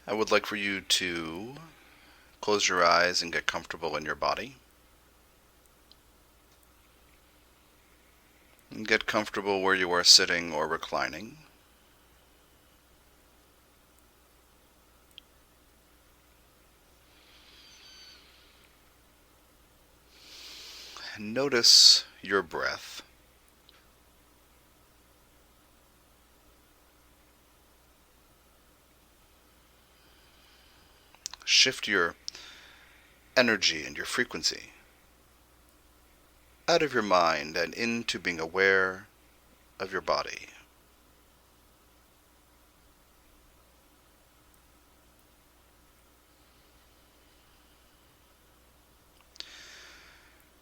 I would like for you to close your eyes and get comfortable in your body. And get comfortable where you are sitting or reclining. And notice your breath. Shift your energy and your frequency out of your mind and into being aware of your body.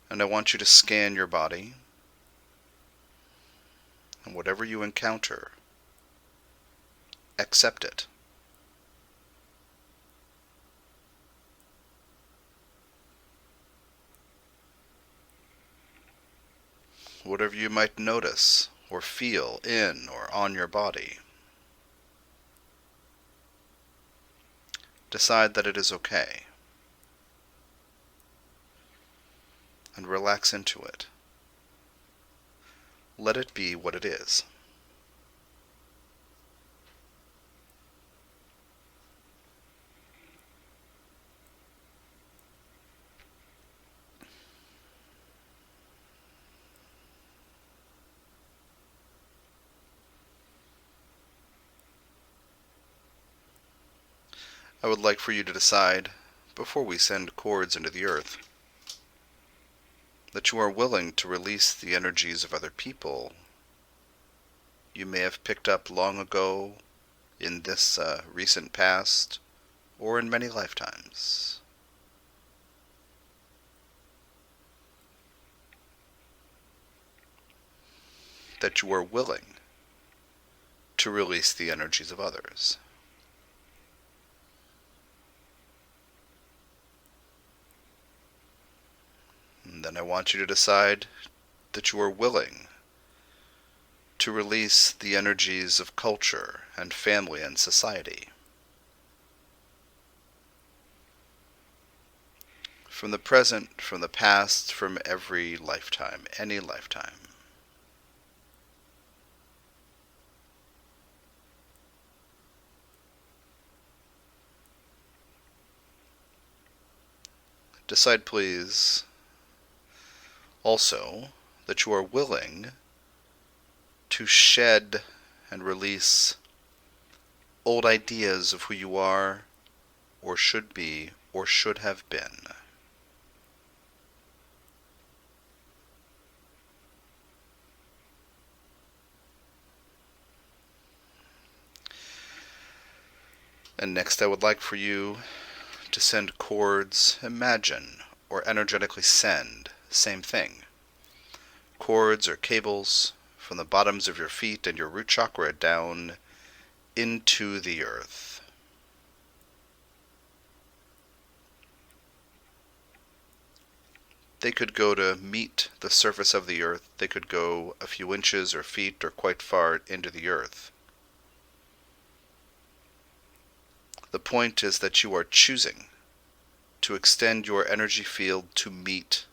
And I want you to scan your body, and whatever you encounter, accept it. Whatever you might notice or feel in or on your body, decide that it is okay, and relax into it. Let it be what it is. I would like for you to decide, before we send cords into the earth, that you are willing to release the energies of other people you may have picked up long ago, in this recent past, or in many lifetimes. That you are willing to release the energies of others. And then I want you to decide that you are willing to release the energies of culture and family and society. From the present, from the past, from every lifetime, any lifetime. Decide, please, also, that you are willing to shed and release old ideas of who you are, or should be, or should have been. And next, I would like for you to send cords, imagine, or energetically send, same thing. Cords or cables from the bottoms of your feet and your root chakra down into the earth. They could go to meet the surface of the earth. They could go a few inches or feet or quite far into the earth. The point is that you are choosing to extend your energy field to meet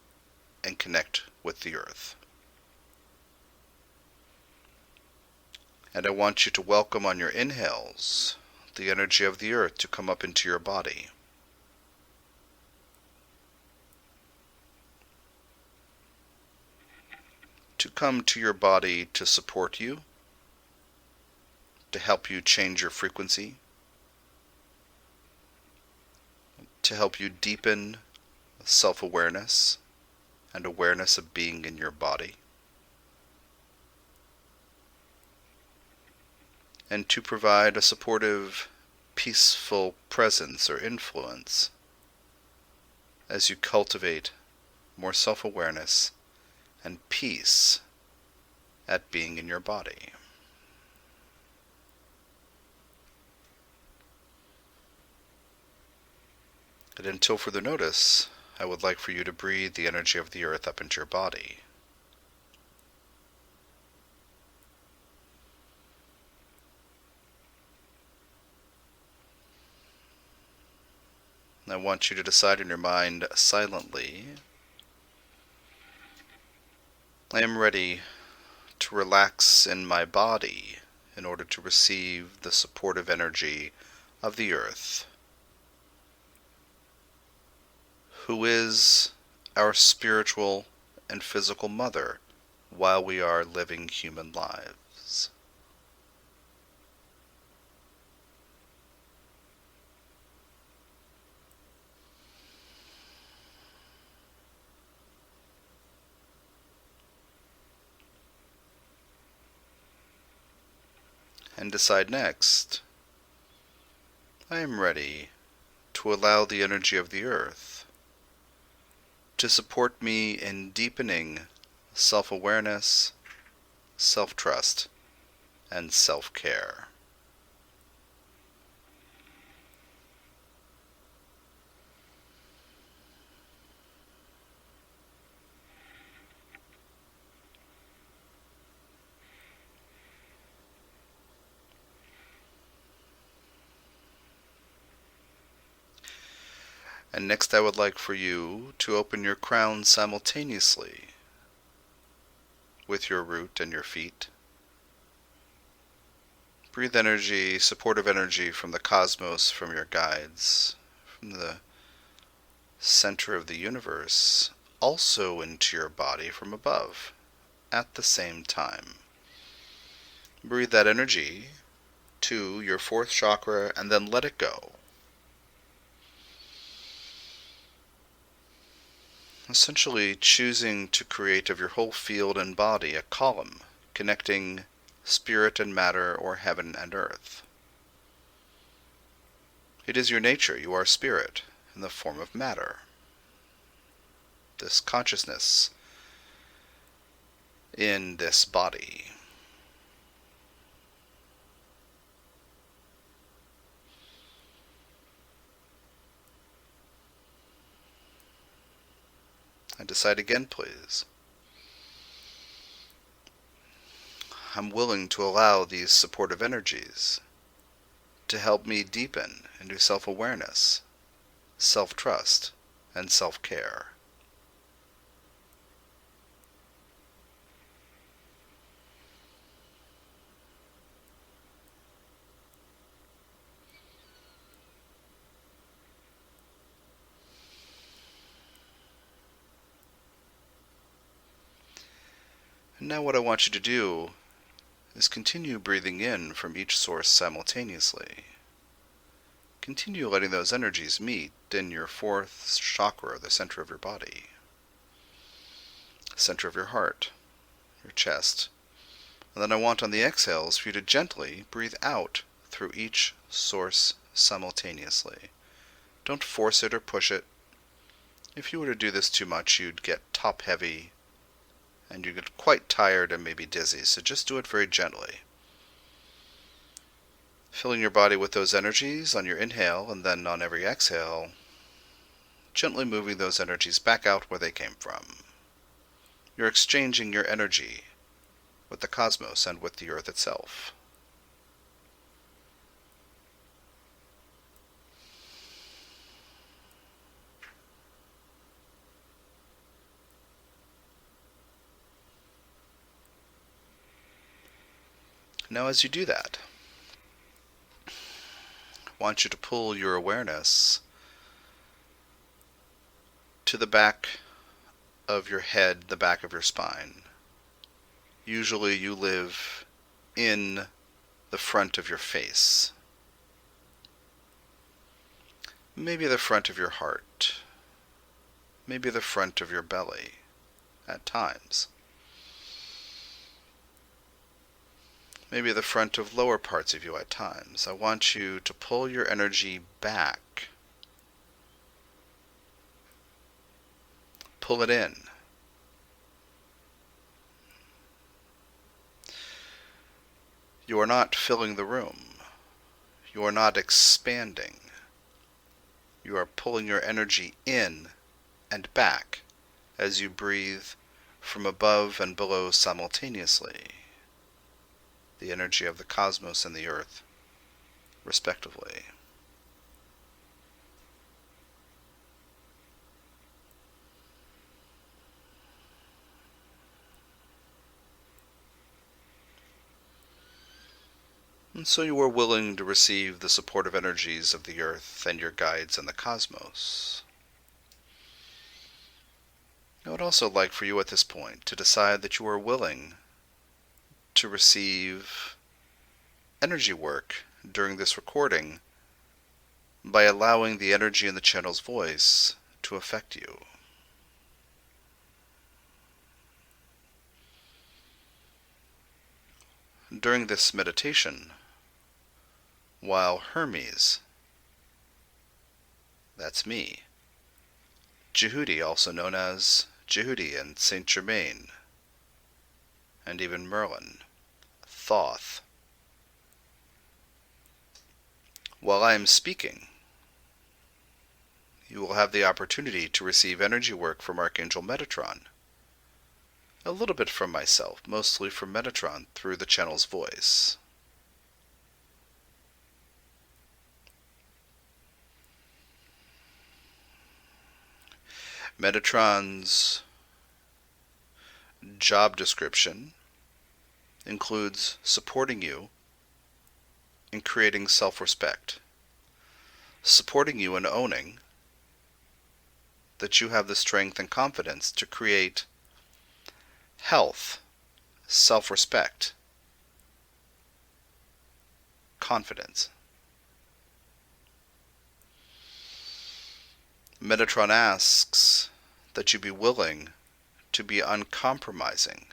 and connect with the earth. And I want you to welcome on your inhales the energy of the earth to come up into your body. To come to your body to support you, to help you change your frequency, to help you deepen self-awareness and awareness of being in your body, and to provide a supportive, peaceful presence or influence as you cultivate more self-awareness and peace at being in your body. And until further notice, I would like for you to breathe the energy of the earth up into your body. I want you to decide in your mind silently, I am ready to relax in my body in order to receive the supportive energy of the earth, who is our spiritual and physical mother while we are living human lives. And decide next, I am ready to allow the energy of the earth to support me in deepening self-awareness, self-trust, and self-care. And next I would like for you to open your crown simultaneously with your root and your feet. Breathe energy, supportive energy from the cosmos, from your guides, from the center of the universe, also into your body from above at the same time. Breathe that energy to your fourth chakra and then let it go. Essentially choosing to create of your whole field and body a column connecting spirit and matter, or heaven and earth. It is your nature. You are spirit in the form of matter. This consciousness in this body. And decide again, please. I'm willing to allow these supportive energies to help me deepen into self-awareness, self-trust, and self-care. And now what I want you to do is continue breathing in from each source simultaneously. Continue letting those energies meet in your fourth chakra, the center of your body, center of your heart, your chest. And then I want on the exhales for you to gently breathe out through each source simultaneously. Don't force it or push it. If you were to do this too much, you'd get top heavy and you get quite tired and maybe dizzy, so just do it very gently. Filling your body with those energies on your inhale, and then on every exhale, gently moving those energies back out where they came from. You're exchanging your energy with the cosmos and with the earth itself. Now as you do that, I want you to pull your awareness to the back of your head, the back of your spine. Usually you live in the front of your face. Maybe the front of your heart. Maybe the front of your belly at times. Maybe the front of lower parts of you at times. I want you to pull your energy back. Pull it in. You are not filling the room. You are not expanding. You are pulling your energy in and back as you breathe from above and below simultaneously. The energy of the cosmos and the earth, respectively. And so you are willing to receive the supportive energies of the earth and your guides in the cosmos. I would also like for you at this point to decide that you are willing to receive energy work during this recording by allowing the energy in the channel's voice to affect you. During this meditation, while Hermes, that's me, Djehuty, also known as Djehuty and Saint Germain, and even Merlin, Thoth, while I am speaking, you will have the opportunity to receive energy work from Archangel Metatron, a little bit from myself, mostly from Metatron through the channel's voice. Metatron's job description includes supporting you in creating self-respect, supporting you in owning that you have the strength and confidence to create health, self-respect, confidence. Metatron asks that you be willing to be uncompromising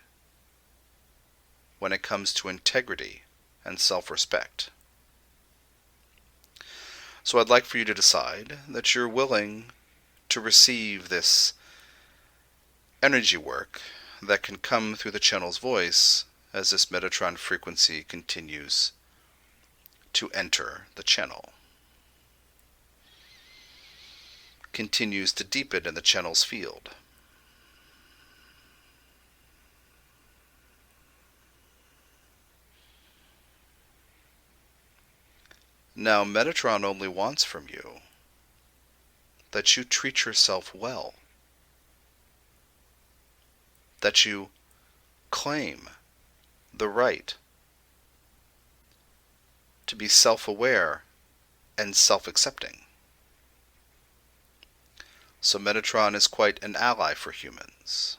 when it comes to integrity and self-respect. So I'd like for you to decide that you're willing to receive this energy work that can come through the channel's voice as this Metatron frequency continues to enter the channel, continues to deepen in the channel's field. Now, Metatron only wants from you that you treat yourself well, that you claim the right to be self-aware and self-accepting. So Metatron is quite an ally for humans.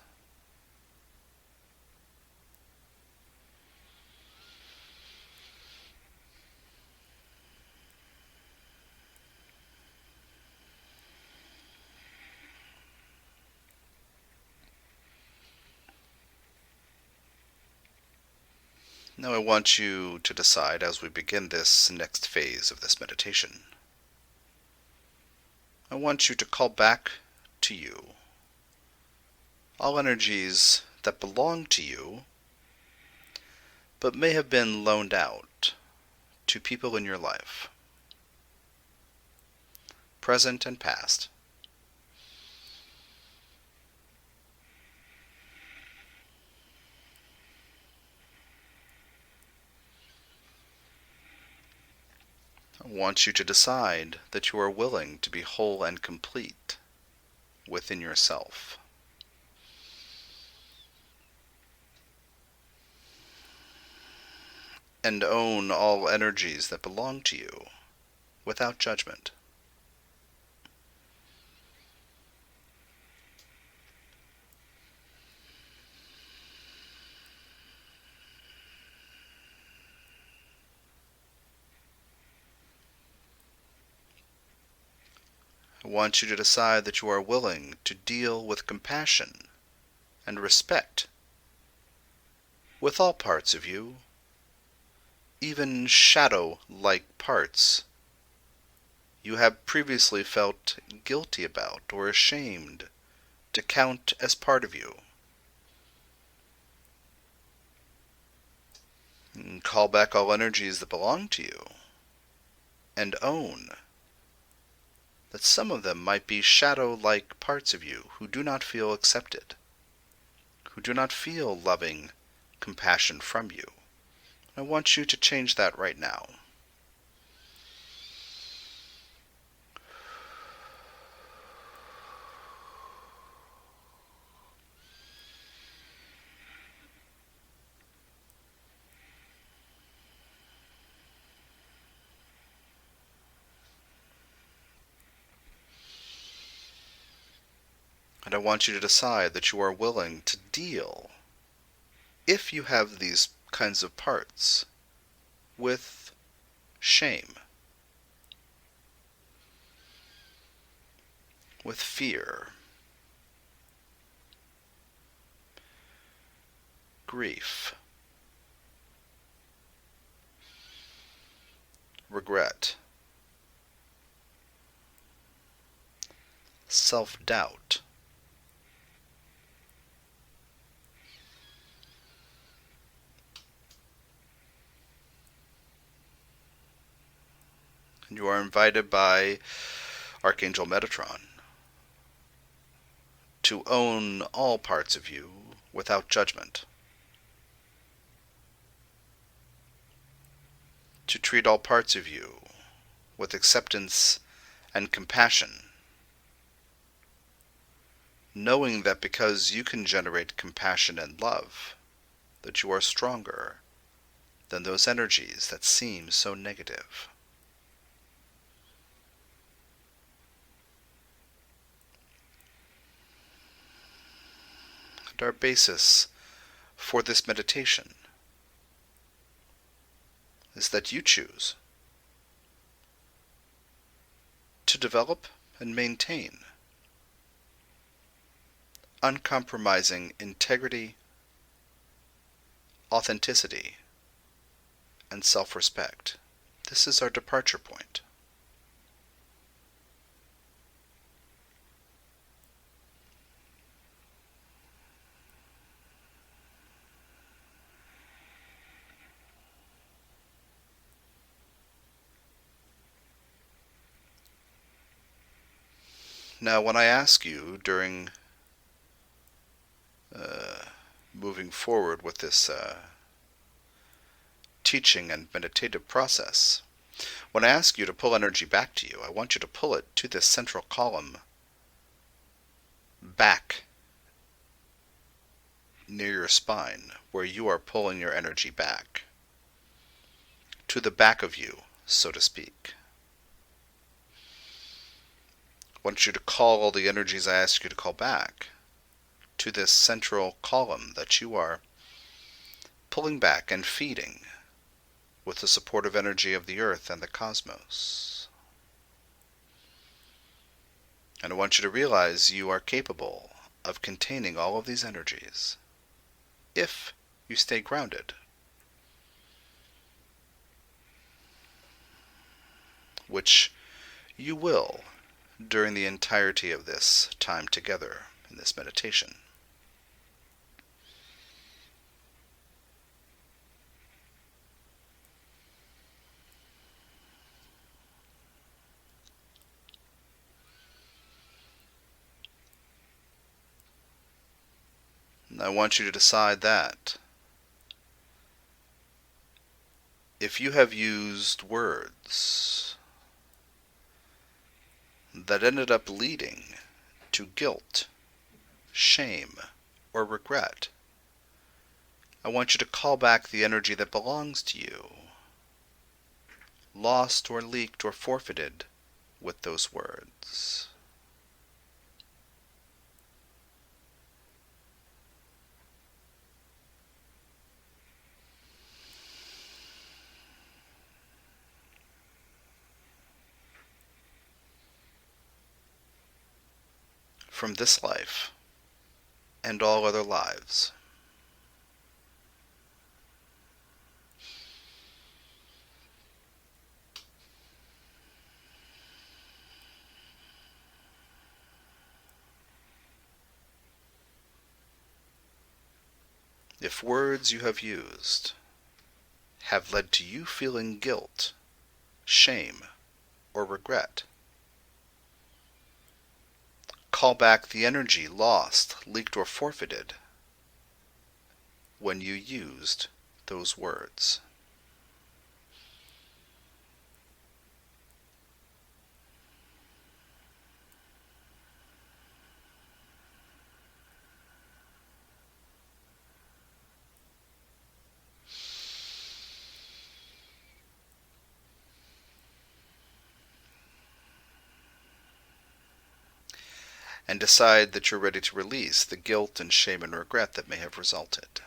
Now I want you to decide as we begin this next phase of this meditation. I want you to call back to you all energies that belong to you, but may have been loaned out to people in your life, present and past. I want you to decide that you are willing to be whole and complete within yourself. And own all energies that belong to you without judgment. I want you to decide that you are willing to deal with compassion and respect with all parts of you, even shadow-like parts you have previously felt guilty about or ashamed to count as part of you. And call back all energies that belong to you, and own that some of them might be shadow-like parts of you who do not feel accepted, who do not feel loving compassion from you. I want you to change that right now. And I want you to decide that you are willing to deal, if you have these kinds of parts, with shame, with fear, grief, regret, self-doubt, and you are invited by Archangel Metatron to own all parts of you without judgment, to treat all parts of you with acceptance and compassion, knowing that because you can generate compassion and love, that you are stronger than those energies that seem so negative. And our basis for this meditation is that you choose to develop and maintain uncompromising integrity, authenticity, and self-respect. This is our departure point. Now, when I ask you during moving forward with this teaching and meditative process, when I ask you to pull energy back to you, I want you to pull it to this central column back near your spine, where you are pulling your energy back, to the back of you, so to speak. I want you to call all the energies I ask you to call back to this central column that you are pulling back and feeding with the supportive energy of the earth and the cosmos. And I want you to realize you are capable of containing all of these energies if you stay grounded, which you will during the entirety of this time together in this meditation. And I want you to decide that if you have used words that ended up leading to guilt, shame, or regret, I want you to call back the energy that belongs to you, lost or leaked or forfeited with those words. From this life and all other lives. If words you have used have led to you feeling guilt, shame, or regret, call back the energy lost, leaked, or forfeited when you used those words. and decide that you're ready to release the guilt and shame and regret that may have resulted.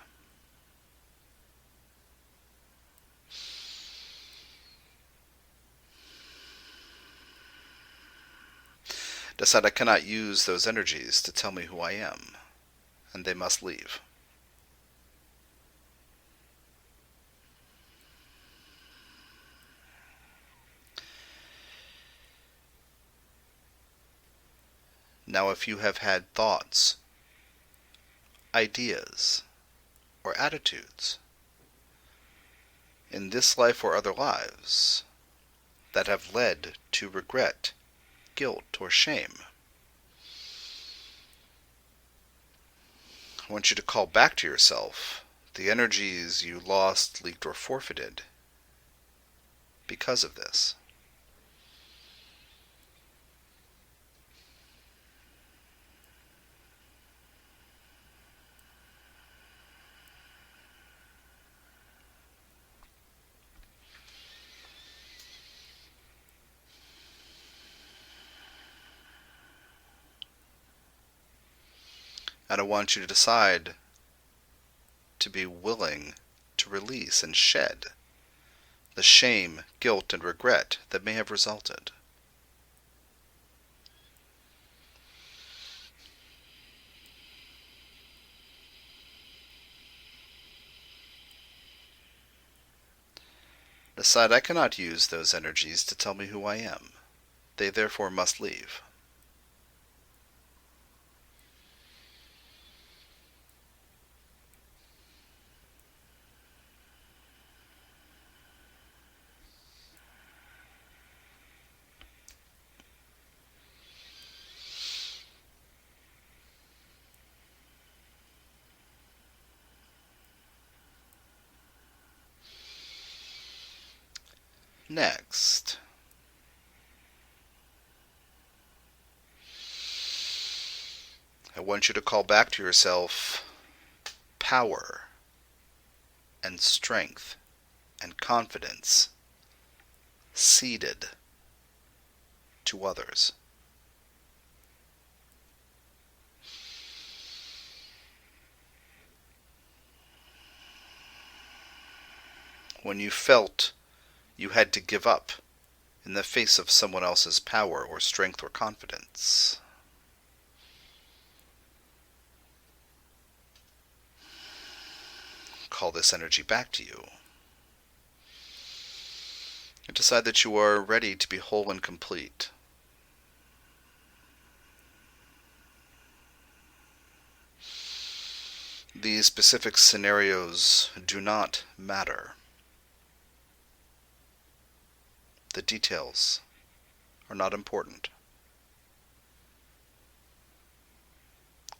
Decide I cannot use those energies to tell me who I am, and they must leave. Now, if you have had thoughts, ideas, or attitudes in this life or other lives that have led to regret, guilt, or shame, I want you to call back to yourself the energies you lost, leaked, or forfeited because of this. And I want you to decide to be willing to release and shed the shame, guilt, and regret that may have resulted. Decide I cannot use those energies to tell me who I am. They therefore must leave. Next, I want you to call back to yourself power and strength and confidence ceded to others. When you felt you had to give up in the face of someone else's power or strength or confidence. Call this energy back to you. And decide that you are ready to be whole and complete. These specific scenarios do not matter. The details are not important.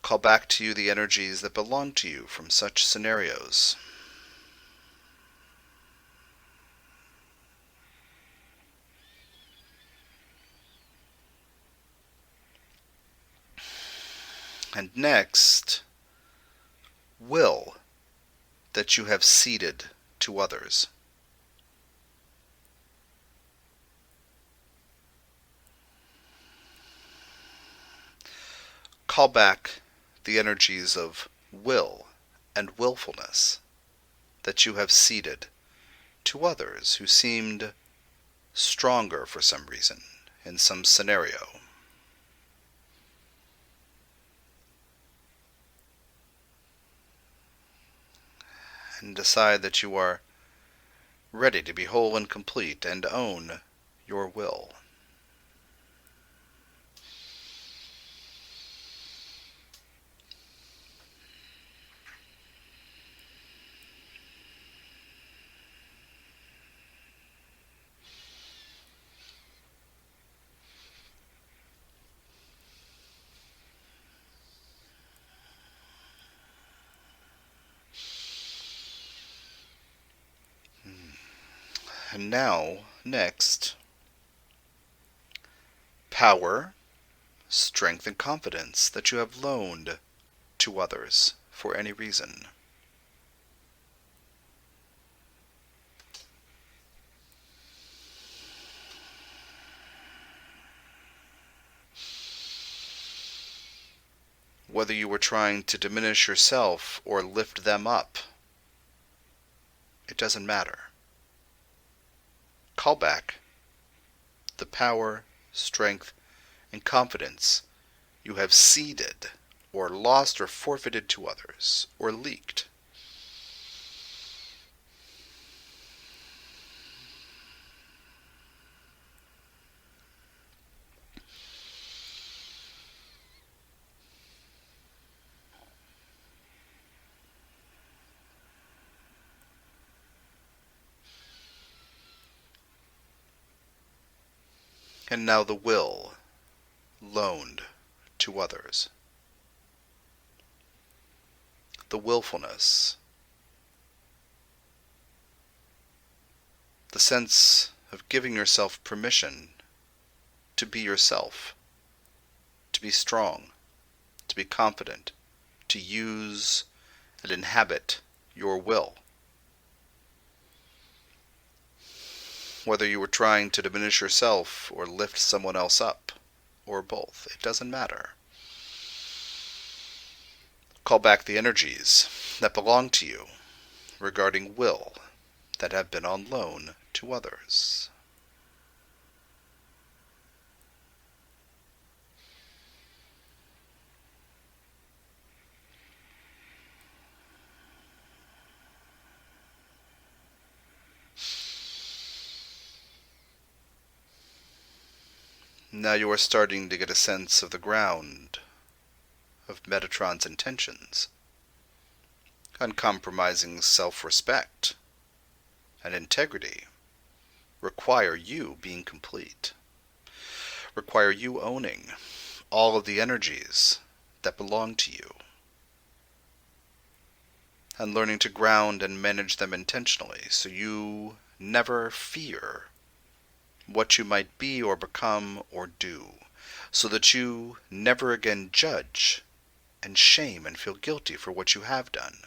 Call back to you the energies that belong to you from such scenarios. And next, will that you have ceded to others. Call back the energies of will and willfulness that you have ceded to others who seemed stronger for some reason in some scenario. And decide that you are ready to be whole and complete and own your will. And now, next, power, strength, and confidence that you have loaned to others for any reason. whether you were trying to diminish yourself or lift them up, it doesn't matter. Call back the power, strength, and confidence you have ceded or lost or forfeited to others or leaked. And now the will loaned to others. The willfulness. The sense of giving yourself permission to be yourself, to be strong, to be confident, to use and inhabit your will. Whether you were trying to diminish yourself or lift someone else up, or both, it doesn't matter. Call back the energies that belong to you regarding will that have been on loan to others. Now you are starting to get a sense of the ground of Metatron's intentions. Uncompromising self-respect and integrity require you being complete, require you owning all of the energies that belong to you, and learning to ground and manage them intentionally so you never fear what you might be or become or do, so that you never again judge and shame and feel guilty for what you have done.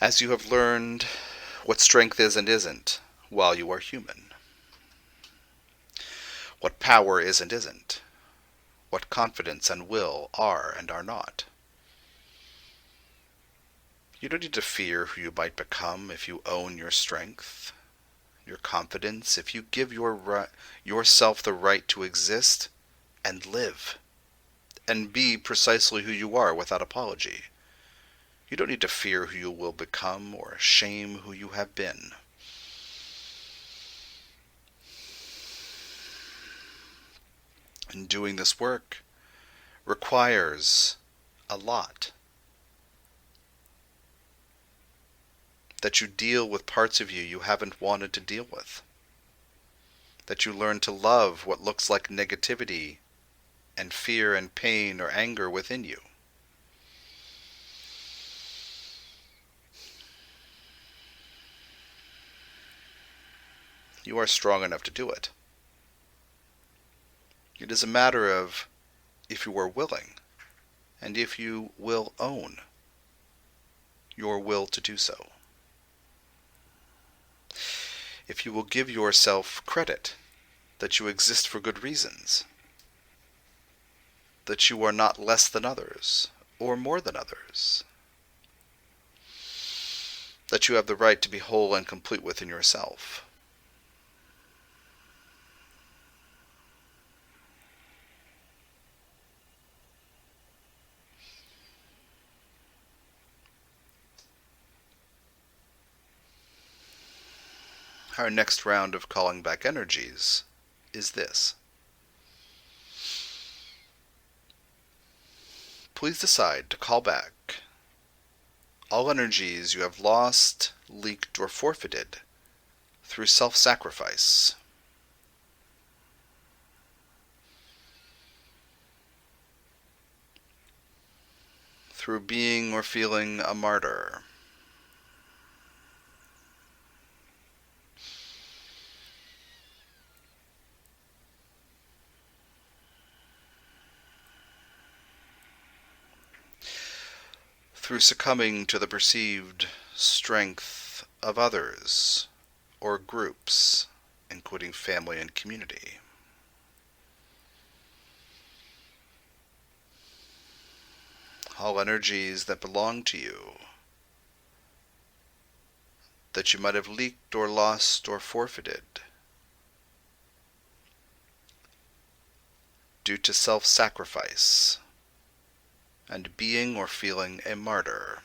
As you have learned what strength is and isn't while you are human, what power is and isn't, what confidence and will are and are not. You don't need to fear who you might become if you own your strength, your confidence, if you give yourself the right to exist and live and be precisely who you are without apology. You don't need to fear who you will become or shame who you have been. And doing this work requires a lot. That you deal with parts of you haven't wanted to deal with. That you learn to love what looks like negativity and fear and pain or anger within you. You are strong enough to do it. It is a matter of if you are willing, and if you will own your will to do so. If you will give yourself credit that you exist for good reasons, that you are not less than others or more than others, that you have the right to be whole and complete within yourself. Our next round of calling back energies is this. Please decide to call back all energies you have lost, leaked, or forfeited through self-sacrifice. Through being or feeling a martyr. Through succumbing to the perceived strength of others or groups, including family and community. all energies that belong to you, that you might have leaked or lost or forfeited due to self-sacrifice and being or feeling a martyr.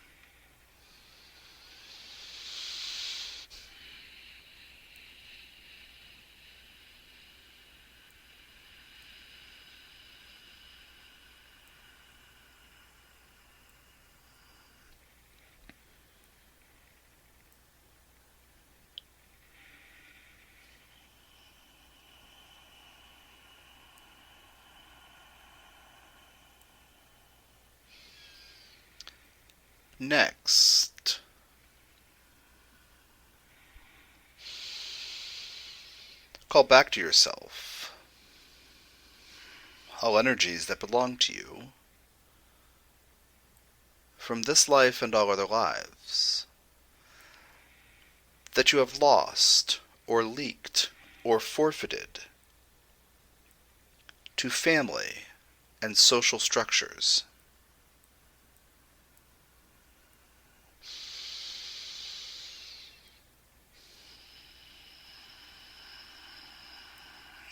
Next, call back to yourself all energies that belong to you from this life and all other lives that you have lost or leaked or forfeited to family and social structures.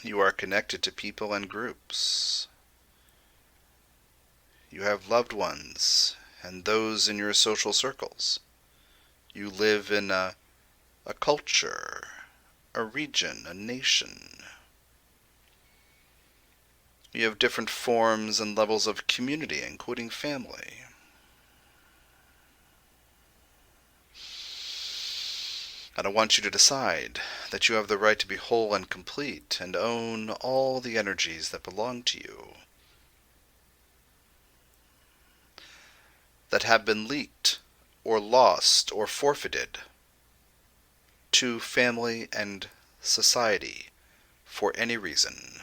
You are connected to people and groups. You have loved ones and those in your social circles. You live in a culture, a region, a nation. You have different forms and levels of community, including family. And I want you to decide that you have the right to be whole and complete and own all the energies that belong to you, that have been leaked or lost or forfeited to family and society for any reason.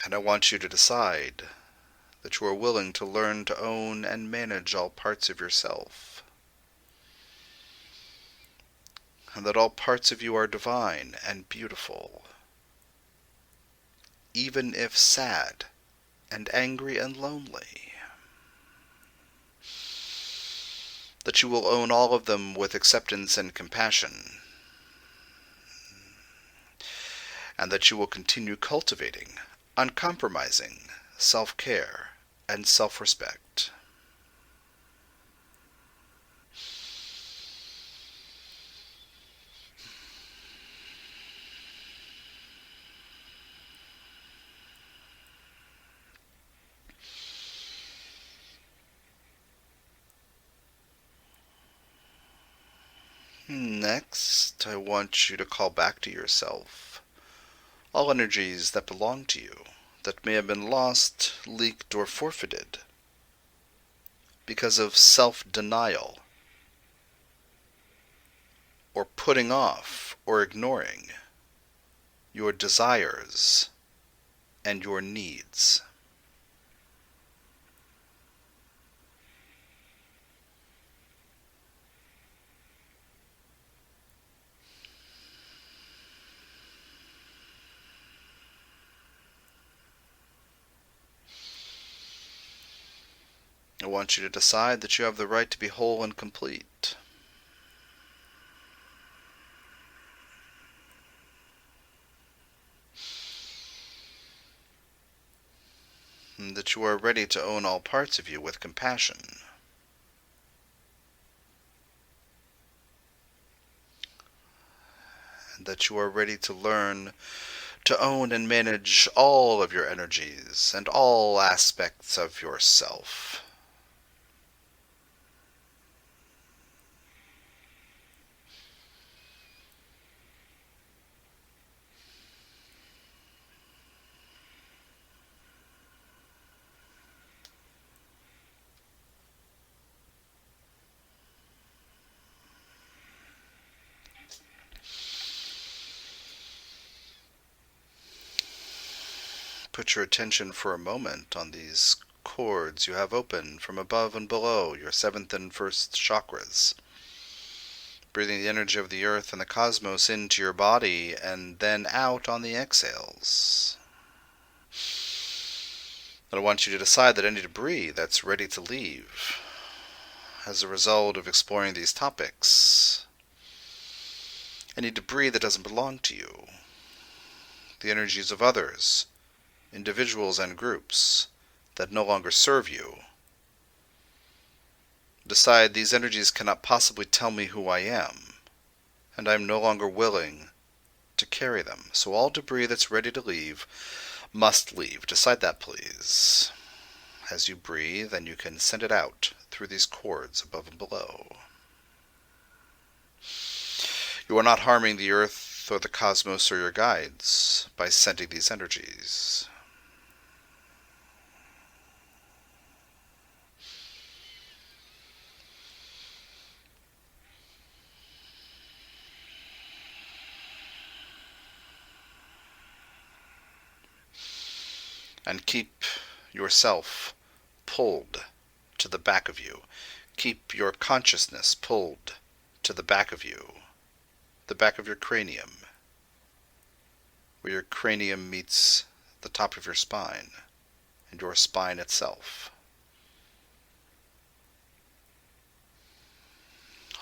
And I want you to decide that you are willing to learn to own and manage all parts of yourself, and that all parts of you are divine and beautiful, even if sad and angry and lonely, that you will own all of them with acceptance and compassion, and that you will continue cultivating uncompromising self-care and self-respect. Next, I want you to call back to yourself all energies that belong to you, that may have been lost, leaked, or forfeited because of self-denial, or putting off or ignoring your desires and your needs. I want you to decide that you have the right to be whole and complete. And that you are ready to own all parts of you with compassion. And that you are ready to learn to own and manage all of your energies and all aspects of yourself. Put your attention for a moment on these cords you have open from above and below your 7th and 1st chakras. breathing the energy of the earth and the cosmos into your body and then out on the exhales. And I want you to decide that any debris that's ready to leave as a result of exploring these topics, any debris that doesn't belong to you, the energies of others, individuals and groups that no longer serve you, decide these energies cannot possibly tell me who I am, and I am no longer willing to carry them. So all debris that's ready to leave must leave. Decide that, please. As you breathe, and you can send it out through these cords above and below. You are not harming the earth or the cosmos or your guides by sending these energies. And keep yourself pulled to the back of you. Keep your consciousness pulled to the back of you, the back of your cranium, where your cranium meets the top of your spine and your spine itself.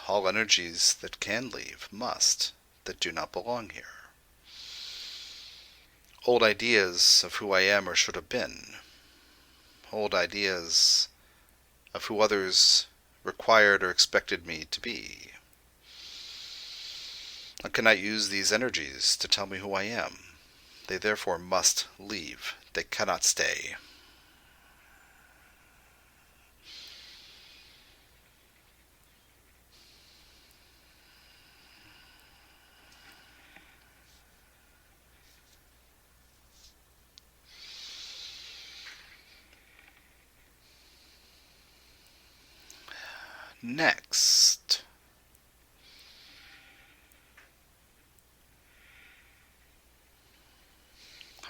All energies that can leave must, that do not belong here. Old ideas of who I am or should have been. Old ideas of who others required or expected me to be. I cannot use these energies to tell me who I am. They therefore must leave. They cannot stay. Next,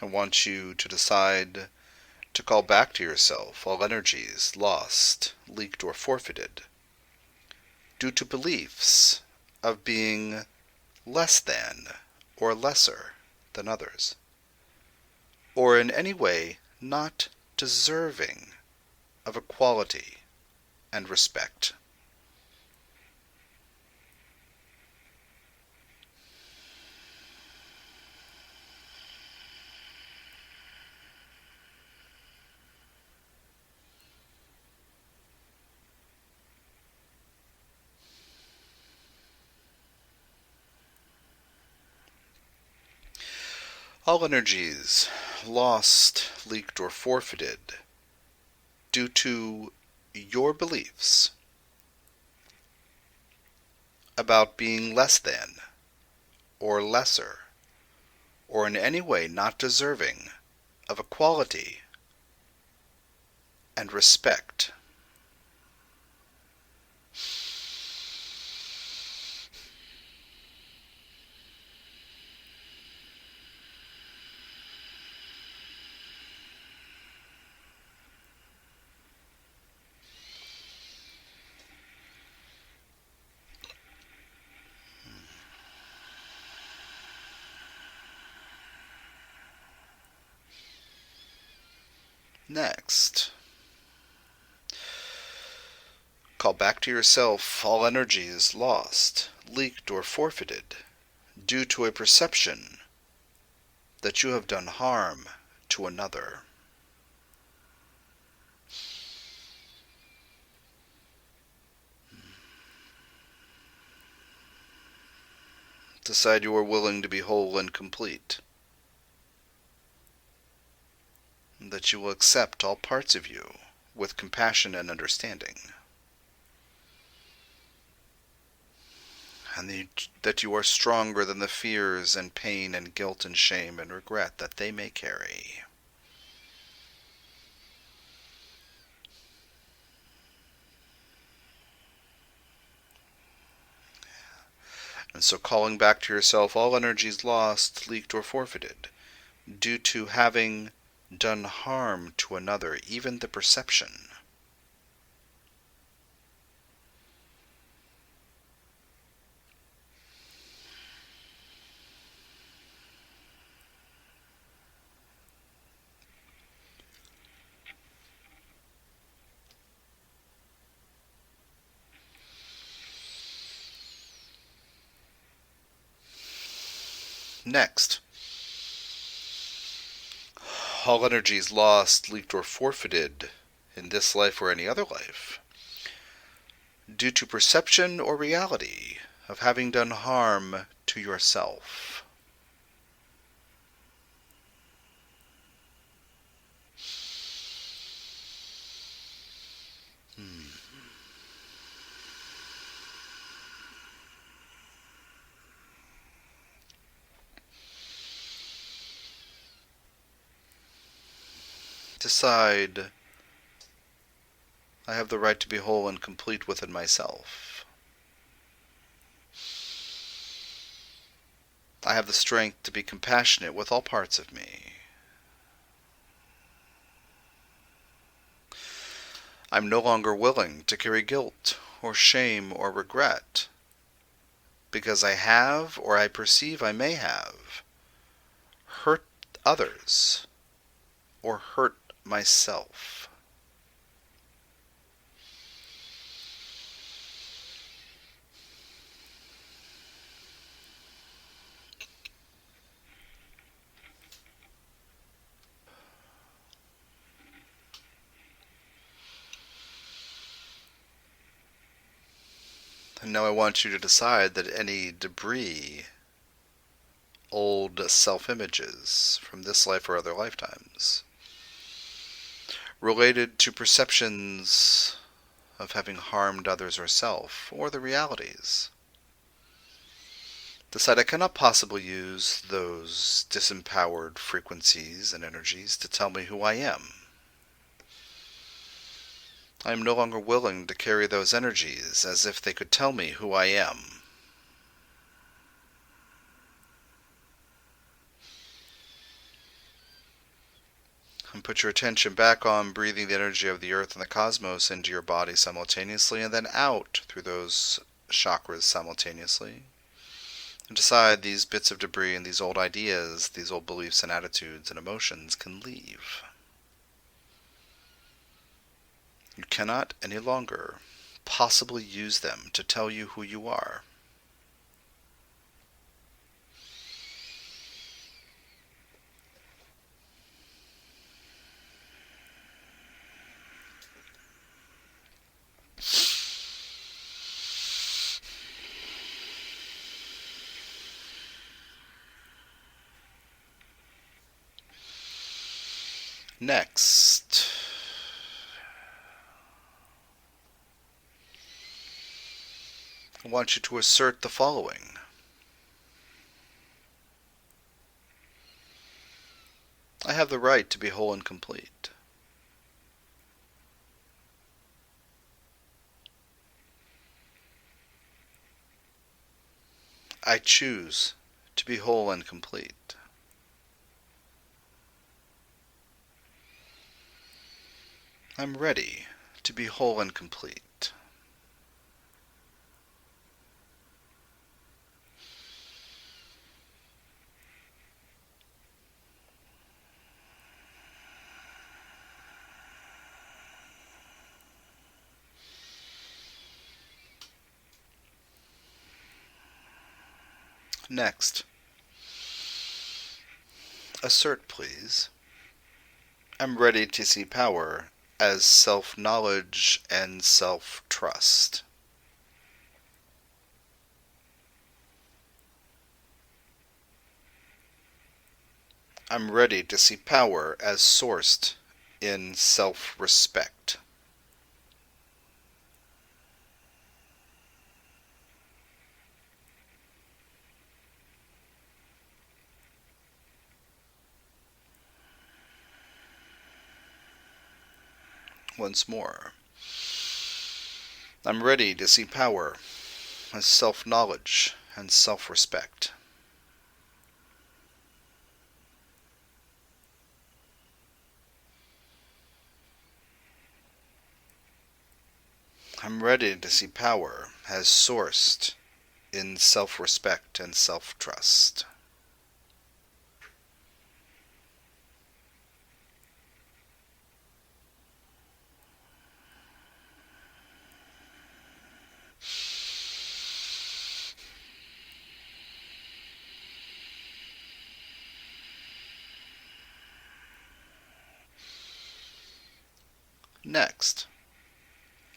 I want you to decide to call back to yourself all energies lost, leaked, or forfeited due to beliefs of being less than or lesser than others, or in any way not deserving of equality and respect. All energies lost, leaked, or forfeited due to your beliefs about being less than or lesser or in any way not deserving of equality and respect. Next, call back to yourself all energies lost, leaked, or forfeited due to a perception that you have done harm to another. Decide you are willing to be whole and complete, and that you will accept all parts of you with compassion and understanding, and that you are stronger than the fears and pain and guilt and shame and regret that they may carry. And so calling back to yourself all energies lost, leaked, or forfeited due to having done harm to another, even the perception. Next, all energies lost, leaked, or forfeited in this life or any other life due to perception or reality of having done harm to yourself. Decide, I have the right to be whole and complete within myself. I have the strength to be compassionate with all parts of me. I'm no longer willing to carry guilt or shame or regret because I have, or I perceive I may have, hurt others or hurt myself. And now I want you to decide that any debris, old self-images from this life or other lifetimes, related to perceptions of having harmed others or self, or the realities, decide I cannot possibly use those disempowered frequencies and energies to tell me who I am. I am no longer willing to carry those energies as if they could tell me who I am. And put your attention back on breathing the energy of the earth and the cosmos into your body simultaneously, and then out through those chakras simultaneously. And decide these bits of debris and these old ideas, these old beliefs and attitudes and emotions can leave. You cannot any longer possibly use them to tell you who you are. Next, I want you to assert the following. I have the right to be whole and complete. I choose to be whole and complete. I'm ready to be whole and complete. Next, assert, please. I'm ready to see power as self-knowledge and self-trust. I'm ready to see power as sourced in self-respect. Once more. I'm ready to see power as self-knowledge and self-respect. I'm ready to see power as sourced in self-respect and self-trust. Next,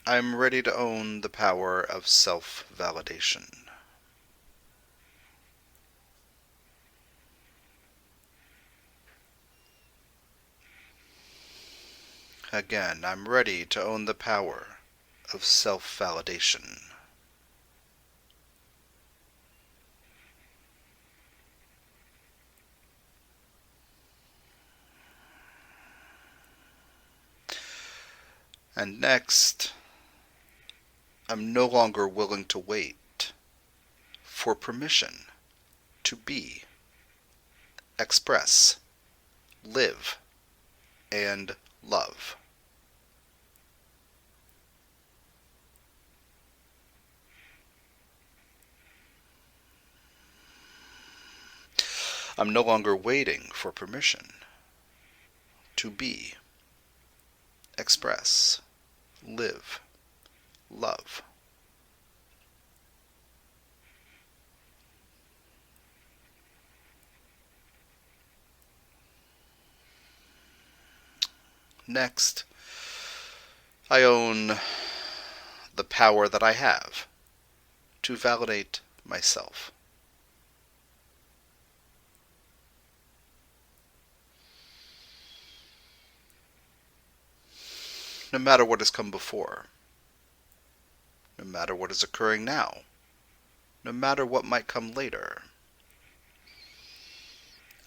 I'm ready to own the power of self-validation. Again, I'm ready to own the power of self-validation. And next, I'm no longer willing to wait for permission to be, express, live, and love. I'm no longer waiting for permission to be, express, live, love. Next, I own the power that I have to validate myself. No matter what has come before, no matter what is occurring now, no matter what might come later,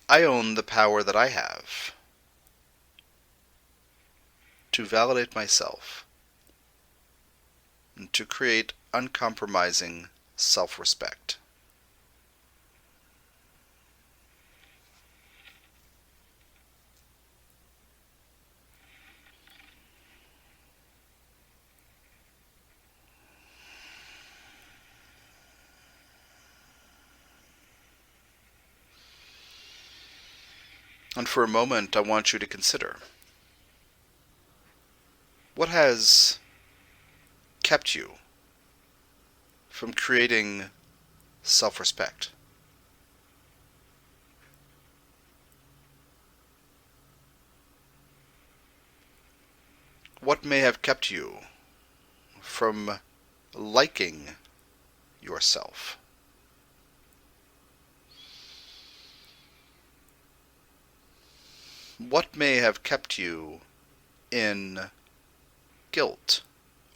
I own the power that I have to validate myself and to create uncompromising self-respect. And for a moment, I want you to consider, what has kept you from creating self-respect? What may have kept you from liking yourself? What may have kept you in guilt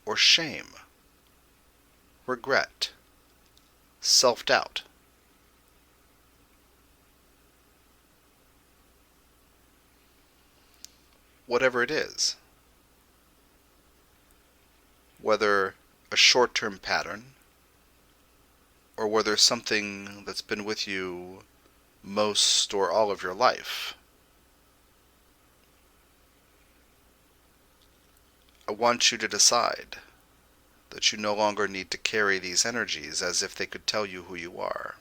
or shame, regret, self-doubt? Whatever it is, whether a short-term pattern or whether something that's been with you most or all of your life, I want you to decide that you no longer need to carry these energies as if they could tell you who you are.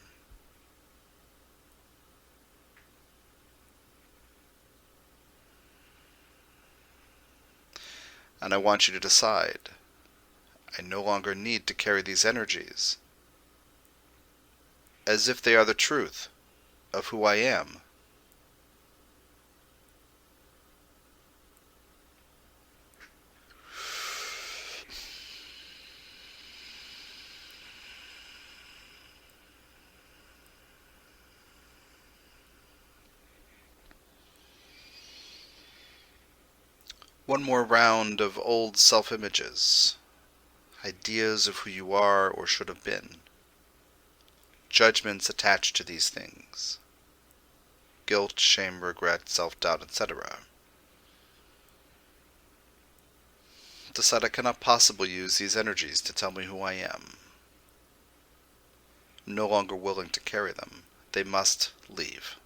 And I want you to decide, I no longer need to carry these energies as if they are the truth of who I am. One more round of old self-images, ideas of who you are or should have been, judgments attached to these things, guilt, shame, regret, self-doubt, etc. Decide I cannot possibly use these energies to tell me who I am. I'm no longer willing to carry them. They must leave.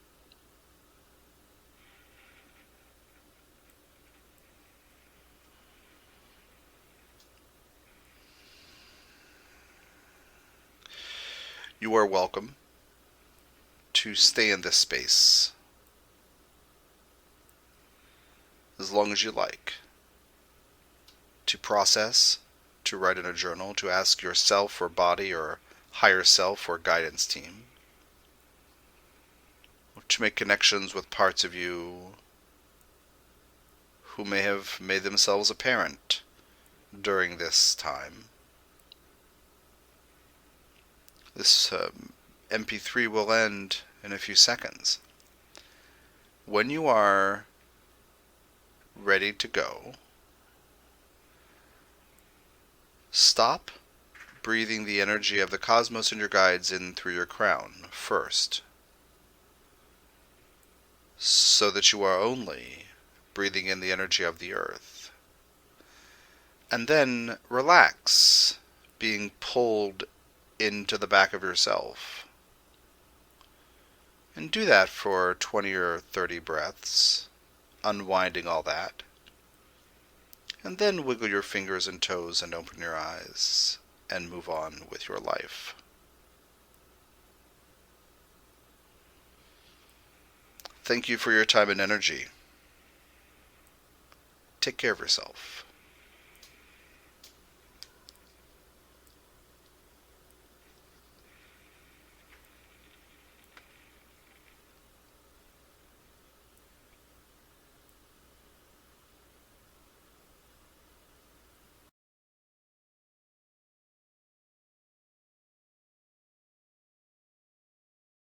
You are welcome to stay in this space as long as you like, to process, to write in a journal, to ask yourself or body or higher self or guidance team, to make connections with parts of you who may have made themselves apparent during this time. This MP3 will end in a few seconds. When you are ready to go, stop breathing the energy of the cosmos and your guides in through your crown first, so that you are only breathing in the energy of the earth. And then relax, being pulled into the back of yourself. And do that for 20 or 30 breaths, unwinding all that. And then wiggle your fingers and toes and open your eyes and move on with your life. Thank you for your time and energy. Take care of yourself.